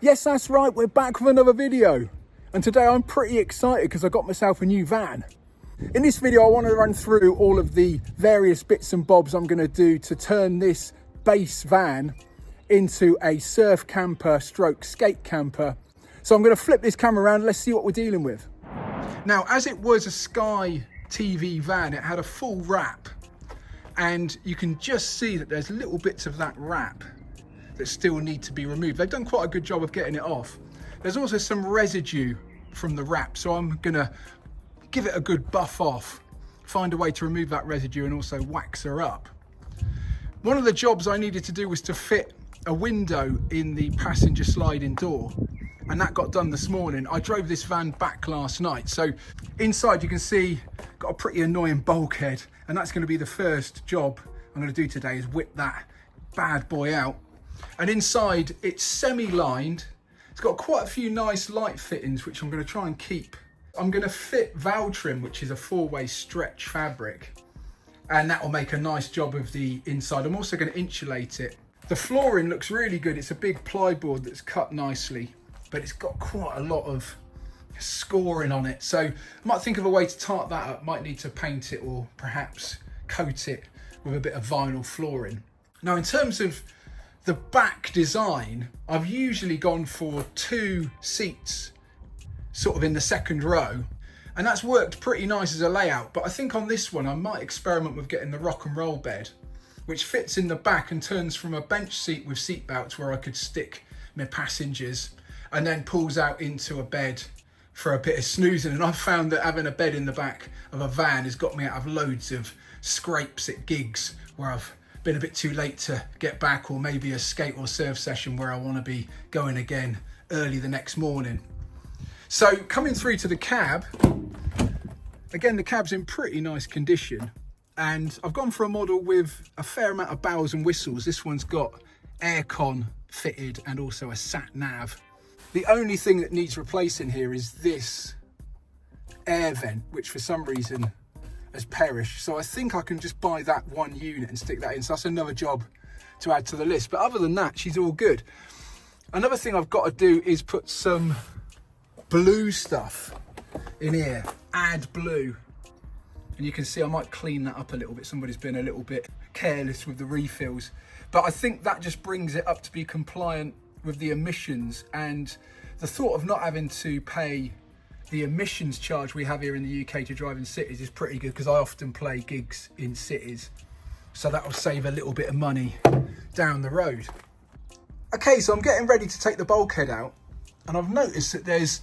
Yes, that's right, we're back with another video. And today I'm pretty excited because I got myself a new van. In this video, I want to run through all of the various bits and bobs I'm going to do to turn this base van into a surf camper stroke skate camper. So I'm going to flip this camera around, let's see what we're dealing with. Now, as it was a Sky TV van, it had a full wrap. And you can just see that there's little bits of that wrap that still need to be removed. They've done quite a good job of getting it off. There's also some residue from the wrap, so I'm gonna give it a good buff off, find a way to remove that residue and also wax her up. One of the jobs I needed to do was to fit a window in the passenger sliding door, and that got done this morning. I drove this van back last night, so inside you can see got a pretty annoying bulkhead, and that's going to be the first job I'm going to do today, is whip that bad boy out. And inside it's semi-lined. It's got quite a few nice light fittings which I'm going to try and keep. I'm going to fit valve trim, which is a 4-way stretch fabric, and that will make a nice job of the inside. I'm also going to insulate it. The flooring looks really good. It's a big plyboard that's cut nicely, but it's got quite a lot of scoring on it, so I might think of a way to tart that up. Might need to paint it or perhaps coat it with a bit of vinyl flooring. Now, in terms of the back design, I've usually gone for 2 seats sort of in the second row, and that's worked pretty nice as a layout. But I think on this one I might experiment with getting the rock and roll bed, which fits in the back and turns from a bench seat with seat belts where I could stick my passengers, and then pulls out into a bed for a bit of snoozing. And I've found that having a bed in the back of a van has got me out of loads of scrapes at gigs where I've been a bit too late to get back, or maybe a skate or surf session where I want to be going again early the next morning. So coming through to the cab, again, the cab's in pretty nice condition, and I've gone for a model with a fair amount of bells and whistles. This one's got aircon fitted and also a sat nav. The only thing that needs replacing here is this air vent, which for some reason has perished. So I think I can just buy that one unit and stick that in. So that's another job to add to the list. But other than that, she's all good. Another thing I've got to do is put some blue stuff in here, add blue. And you can see I might clean that up a little bit. Somebody's been a little bit careless with the refills. But I think that just brings it up to be compliant with the emissions, and the thought of not having to pay the emissions charge we have here in the UK to drive in cities is pretty good, because I often play gigs in cities, so that will save a little bit of money down the road. Okay, so I'm getting ready to take the bulkhead out, and I've noticed that there's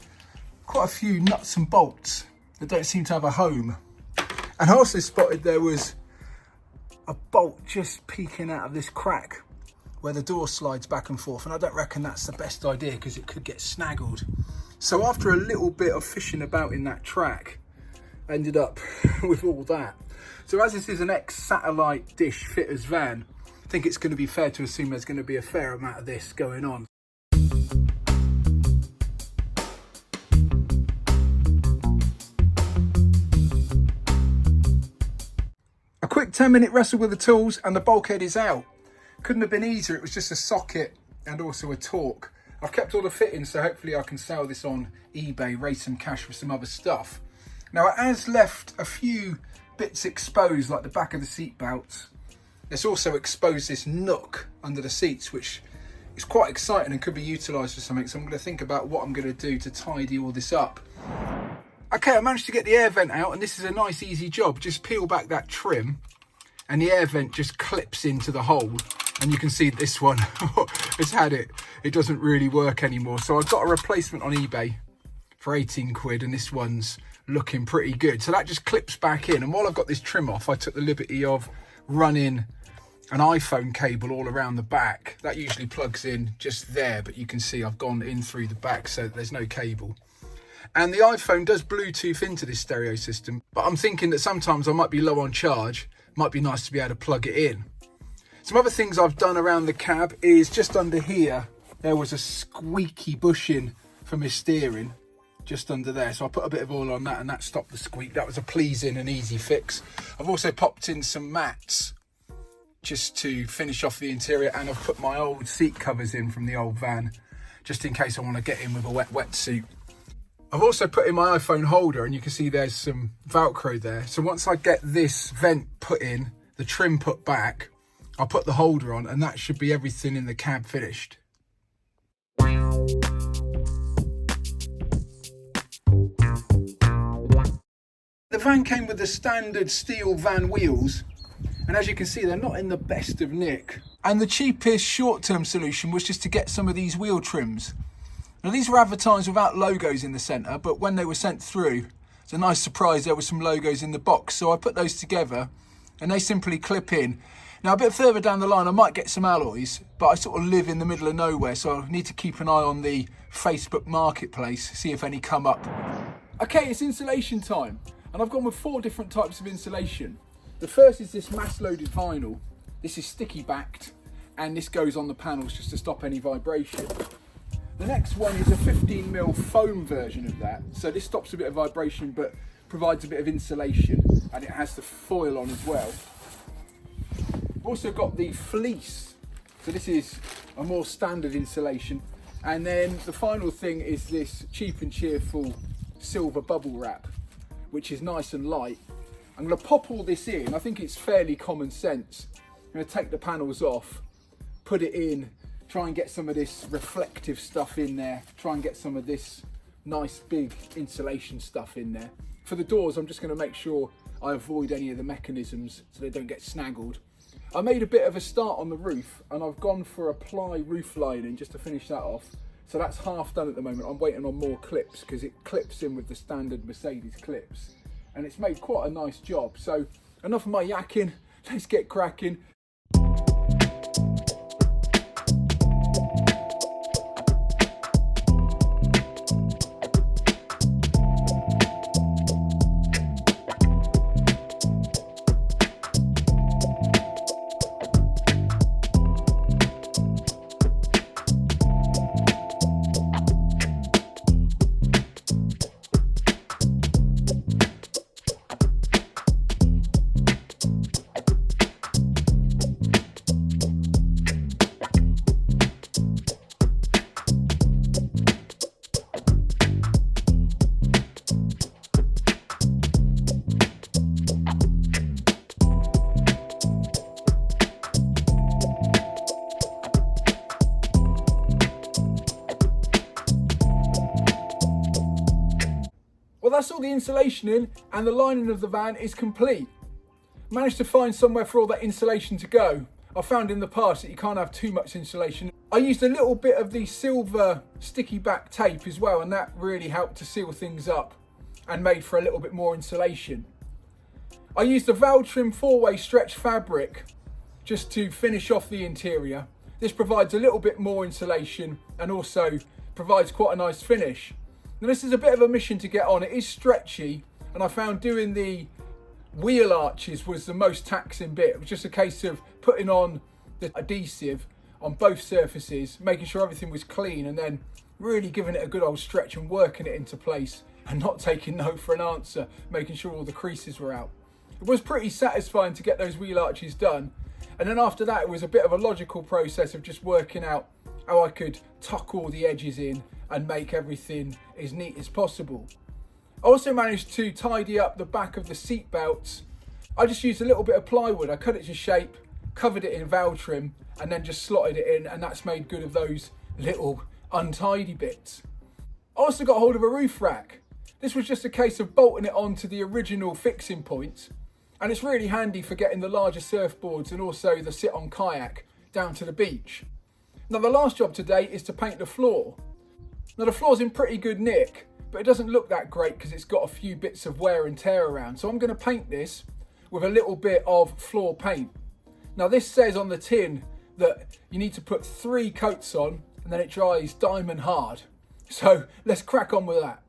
quite a few nuts and bolts that don't seem to have a home, and I also spotted there was a bolt just peeking out of this crack where the door slides back and forth, and I don't reckon that's the best idea because it could get snaggled. So after a little bit of fishing about in that track, I ended up with all that. So as this is an ex-satellite dish fitter's van, I think it's going to be fair to assume there's going to be a fair amount of this going on. A quick 10-minute wrestle with the tools and the bulkhead is out. Couldn't have been easier. It was just a socket and also a torque. I've kept all the fittings, so hopefully I can sell this on eBay, raise some cash for some other stuff. Now, it has left a few bits exposed, like the back of the seat belts. It's also exposed this nook under the seats, which is quite exciting and could be utilised for something. So I'm going to think about what I'm going to do to tidy all this up. Okay, I managed to get the air vent out, and this is a nice easy job. Just peel back that trim and the air vent just clips into the hole. And you can see this one has had it doesn't really work anymore. So I've got a replacement on eBay for 18 quid, and this one's looking pretty good. So that just clips back in. And while I've got this trim off, I took the liberty of running an iPhone cable all around the back. That usually plugs in just there, but you can see I've gone in through the back so there's no cable. And the iPhone does Bluetooth into this stereo system, but I'm thinking that sometimes I might be low on charge. Might be nice to be able to plug it in. Some other things I've done around the cab is just under here, there was a squeaky bushing for my steering, just under there. So I put a bit of oil on that and that stopped the squeak. That was a pleasing and easy fix. I've also popped in some mats just to finish off the interior, and I've put my old seat covers in from the old van just in case I want to get in with a wet wetsuit. I've also put in my iPhone holder, and you can see there's some Velcro there. So once I get this vent put in, the trim put back, I'll put the holder on, and that should be everything in the cab finished. The van came with the standard steel van wheels, and as you can see, they're not in the best of nick. And the cheapest short-term solution was just to get some of these wheel trims. Now these were advertised without logos in the centre, but when they were sent through, it's a nice surprise there were some logos in the box. So I put those together and they simply clip in. Now a bit further down the line I might get some alloys, but I sort of live in the middle of nowhere, so I need to keep an eye on the Facebook marketplace, see if any come up. Okay, it's insulation time, and I've gone with 4 different types of insulation. The first is this mass loaded vinyl. This is sticky backed, and this goes on the panels just to stop any vibration. The next one is a 15mm foam version of that. So this stops a bit of vibration but provides a bit of insulation, and it has the foil on as well. We've also got the fleece. So this is a more standard insulation. And then the final thing is this cheap and cheerful silver bubble wrap, which is nice and light. I'm going to pop all this in. I think it's fairly common sense. I'm going to take the panels off, put it in, try and get some of this reflective stuff in there, try and get some of this nice big insulation stuff in there. For the doors, I'm just going to make sure I avoid any of the mechanisms so they don't get snaggled. I made a bit of a start on the roof, and I've gone for a ply roof lining just to finish that off. So that's half done at the moment. I'm waiting on more clips because it clips in with the standard Mercedes clips, and it's made quite a nice job. So enough of my yakking, let's get cracking. Well, that's all the insulation in, and the lining of the van is complete. Managed to find somewhere for all that insulation to go. I found in the past that you can't have too much insulation. I used a little bit of the silver sticky back tape as well, and that really helped to seal things up and made for a little bit more insulation. I used a Valtrim 4-way stretch fabric just to finish off the interior. This provides a little bit more insulation and also provides quite a nice finish. Now this is a bit of a mission to get on. It is stretchy, and I found doing the wheel arches was the most taxing bit. It was just a case of putting on the adhesive on both surfaces, making sure everything was clean, and then really giving it a good old stretch and working it into place and not taking no for an answer, making sure all the creases were out. It was pretty satisfying to get those wheel arches done, and then after that it was a bit of a logical process of just working out how I could tuck all the edges in and make everything as neat as possible. I also managed to tidy up the back of the seat belts. I just used a little bit of plywood. I cut it to shape, covered it in Valtrim, and then just slotted it in, and that's made good of those little untidy bits. I also got hold of a roof rack. This was just a case of bolting it onto the original fixing points, and it's really handy for getting the larger surfboards and also the sit-on kayak down to the beach. Now the last job today is to paint the floor. Now the floor's in pretty good nick, but it doesn't look that great because it's got a few bits of wear and tear around. So I'm going to paint this with a little bit of floor paint. Now this says on the tin that you need to put 3 coats on and then it dries diamond hard. So let's crack on with that.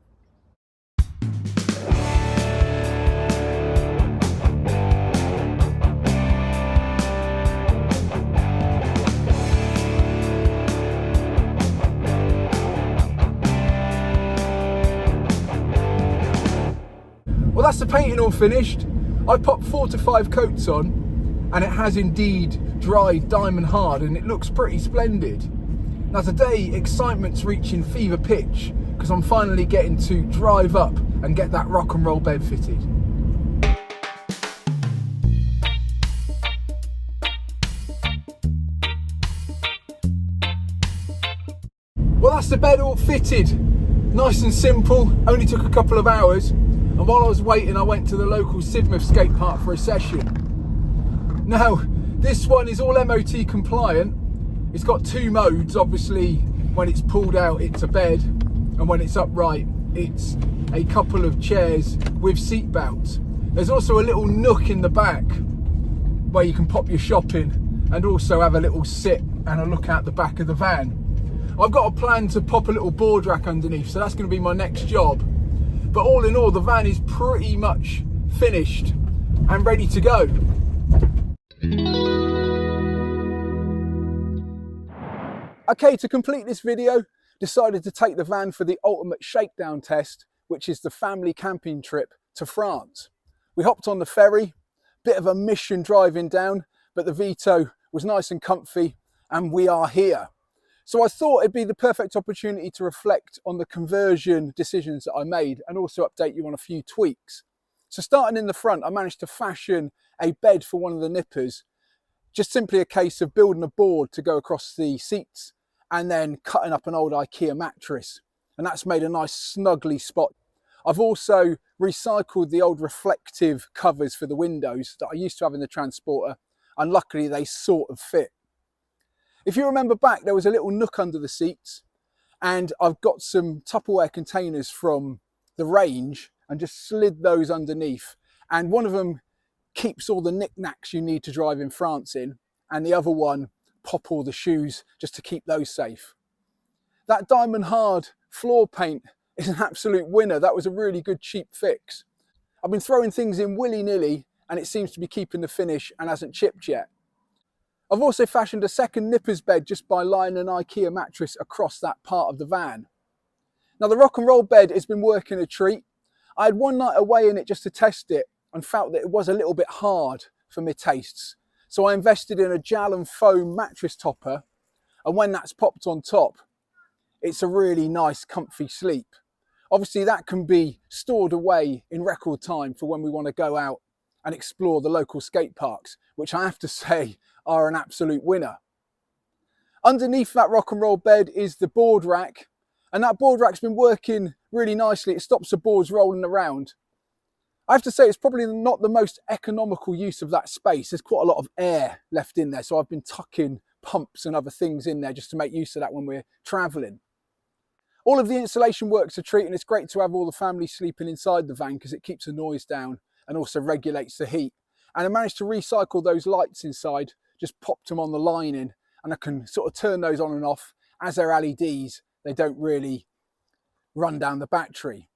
Well, that's the painting all finished. I popped 4 to 5 coats on, and it has indeed dried diamond hard, and it looks pretty splendid. Now today, excitement's reaching fever pitch because I'm finally getting to drive up and get that rock and roll bed fitted. Well, that's the bed all fitted. Nice and simple, only took a couple of hours. And while I was waiting, I went to the local Sidmouth skate park for a session. Now, this one is all MOT compliant. It's got two modes. Obviously, when it's pulled out, it's a bed. And when it's upright, it's a couple of chairs with seat belts. There's also a little nook in the back where you can pop your shopping and also have a little sit and a look out the back of the van. I've got a plan to pop a little board rack underneath, so that's going to be my next job. But all in all, the van is pretty much finished and ready to go. Okay, to complete this video, decided to take the van for the ultimate shakedown test, which is the family camping trip to France. We hopped on the ferry, bit of a mission driving down, but the Vito was nice and comfy, and we are here. So I thought it'd be the perfect opportunity to reflect on the conversion decisions that I made and also update you on a few tweaks. So starting in the front, I managed to fashion a bed for one of the nippers, just simply a case of building a board to go across the seats and then cutting up an old IKEA mattress. And that's made a nice snuggly spot. I've also recycled the old reflective covers for the windows that I used to have in the Transporter, and luckily they sort of fit. If you remember back, there was a little nook under the seats, and I've got some Tupperware containers from the range and just slid those underneath. And one of them keeps all the knickknacks you need to drive in France in, and the other one pop all the shoes just to keep those safe. That diamond hard floor paint is an absolute winner. That was a really good cheap fix. I've been throwing things in willy-nilly and it seems to be keeping the finish and hasn't chipped yet. I've also fashioned a second nipper's bed just by laying an IKEA mattress across that part of the van. Now the rock and roll bed has been working a treat. I had one night away in it just to test it and felt that it was a little bit hard for my tastes. So I invested in a gel and foam mattress topper, and when that's popped on top, it's a really nice comfy sleep. Obviously that can be stored away in record time for when we want to go out and explore the local skate parks, which I have to say are an absolute winner. Underneath that rock and roll bed is the board rack, and that board rack's been working really nicely. It stops the boards rolling around. I have to say it's probably not the most economical use of that space. There's quite a lot of air left in there, so I've been tucking pumps and other things in there just to make use of that when we're travelling. All of the insulation works a treat, and it's great to have all the family sleeping inside the van because it keeps the noise down and also regulates the heat. And I managed to recycle those lights inside, just popped them on the lining, and I can sort of turn those on and off. As they're LEDs, they don't really run down the battery.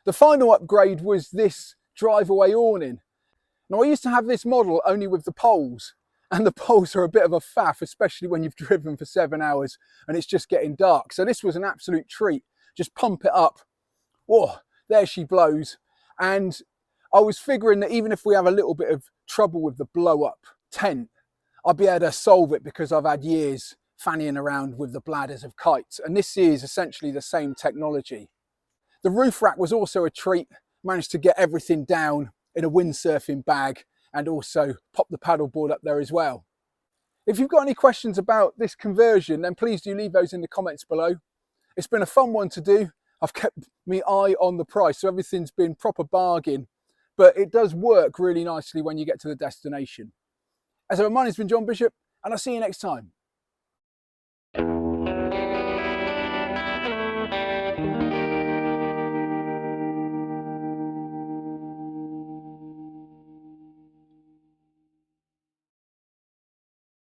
The final upgrade was this drive-away awning. Now I used to have this model only with the poles, and the poles are a bit of a faff, especially when you've driven for 7 hours and it's just getting dark. So this was an absolute treat. Just pump it up. Whoa, there she blows. And I was figuring that even if we have a little bit of trouble with the blow-up tent, I'll be able to solve it because I've had years fannying around with the bladders of kites, and this is essentially the same technology. The roof rack was also a treat. Managed to get everything down in a windsurfing bag and also pop the paddleboard up there as well. If you've got any questions about this conversion, then please do leave those in the comments below. It's been a fun one to do. I've kept my eye on the price, so everything's been proper bargain, but it does work really nicely when you get to the destination. As ever, my name's been John Bishop, and I'll see you next time.